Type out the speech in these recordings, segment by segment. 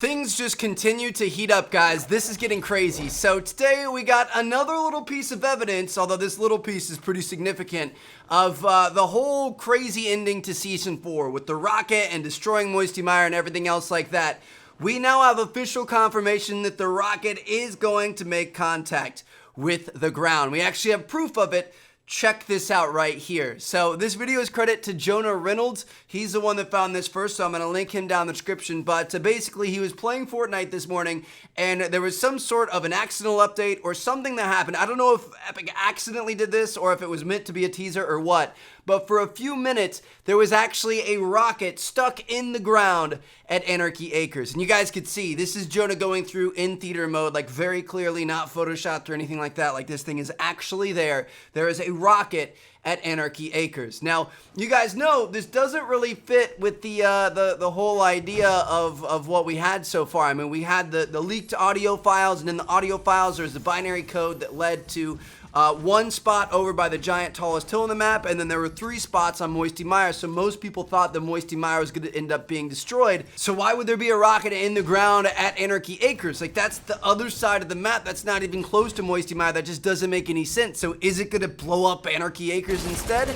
Things just continue to heat up, guys. This is getting crazy. So today we got another little piece of evidence, although this little piece is pretty significant, of the whole crazy ending to Season 4 with the rocket and destroying Moisty Mire and everything else like that. We now have official confirmation that the rocket is going to make contact with the ground. We actually have proof of it. Check this out right here. So this video is credit to Jonah Reynolds. He's the one that found this first, so I'm going to link him down in the description. But basically, he was playing Fortnite this morning, and there was some sort of an accidental update or something that happened. I don't know if Epic accidentally did this or if it was meant to be a teaser or what. But for a few minutes, there was actually a rocket stuck in the ground at Anarchy Acres. And you guys could see, this is Jonah going through in theater mode, like very clearly not photoshopped or anything like that. Like this thing is actually there. There is a rocket at Anarchy Acres. Now, you guys know this doesn't really fit with the whole idea of what we had so far. I mean, we had the leaked audio files, and in the audio files, there's the binary code that led to one spot over by the giant tallest hill on the map, and then there were 3 spots on Moisty Mire, so most people thought the Moisty Mire was going to end up being destroyed. So why would there be a rocket in the ground at Anarchy Acres? Like, that's the other side of the map. That's not even close to Moisty Mire. That just doesn't make any sense. So is it going to blow up Anarchy Acres instead?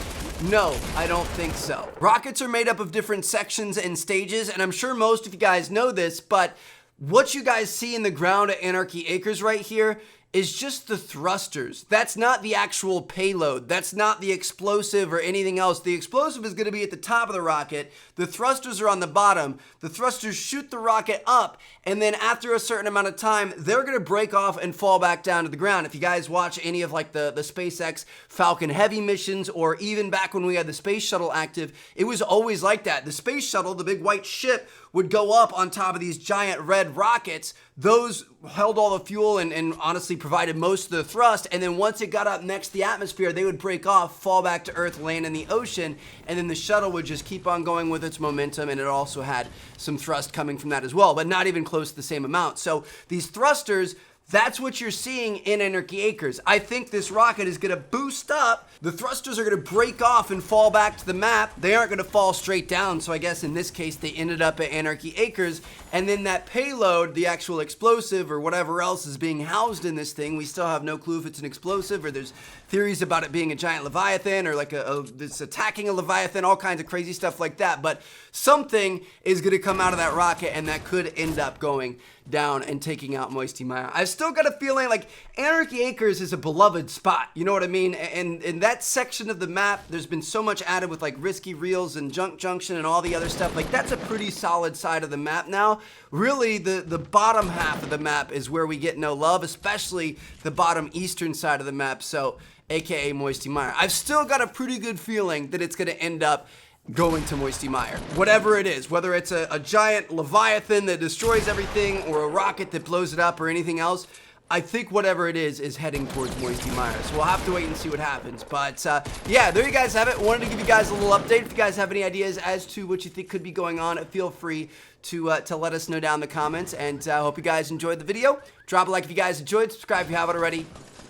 No, I don't think so. Rockets are made up of different sections and stages, and I'm sure most of you guys know this, but what you guys see in the ground at Anarchy Acres right here is just the thrusters. That's not the actual payload. That's not the explosive or anything else. The explosive is going to be at the top of the rocket. The thrusters are on the bottom. The thrusters shoot the rocket up, and then after a certain amount of time, they're going to break off and fall back down to the ground. If you guys watch any of like the SpaceX Falcon Heavy missions, or even back when we had the space shuttle active, it was always like that. The space shuttle, the big white ship, would go up on top of these giant red rockets. Those held all the fuel and honestly provided most of the thrust, and then once it got up next to the atmosphere, they would break off, fall back to Earth, land in the ocean, and then the shuttle would just keep on going with its momentum, and it also had some thrust coming from that as well, but not even close to the same amount. So these thrusters, that's what you're seeing in Anarchy Acres. I think this rocket is going to boost up. The thrusters are going to break off and fall back to the map. They aren't going to fall straight down, so I guess in this case they ended up at Anarchy Acres. And then that payload, the actual explosive or whatever else is being housed in this thing, we still have no clue if it's an explosive, or there's theories about it being a giant Leviathan, or like it's attacking a Leviathan, all kinds of crazy stuff like that. But something is going to come out of that rocket, and that could end up going down and taking out Moisty Mire. I've still got a feeling like Anarchy Acres is a beloved spot, you know what I mean? And in that section of the map, there's been so much added with like Risky Reels and Junk Junction and all the other stuff. Like, that's a pretty solid side of the map now. Really, the bottom half of the map is where we get no love, especially the bottom eastern side of the map, so aka Moisty Mire. I've still got a pretty good feeling that it's going to end up going to Moisty Mire. Whatever it is, whether it's a giant Leviathan that destroys everything, or a rocket that blows it up, or anything else, I think whatever it is heading towards Moisty Mire. So we'll have to wait and see what happens. But yeah, there you guys have it. Wanted to give you guys a little update. If you guys have any ideas as to what you think could be going on, feel free to let us know down in the comments. And I hope you guys enjoyed the video. Drop a like if you guys enjoyed. Subscribe if you haven't already.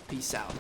Peace out.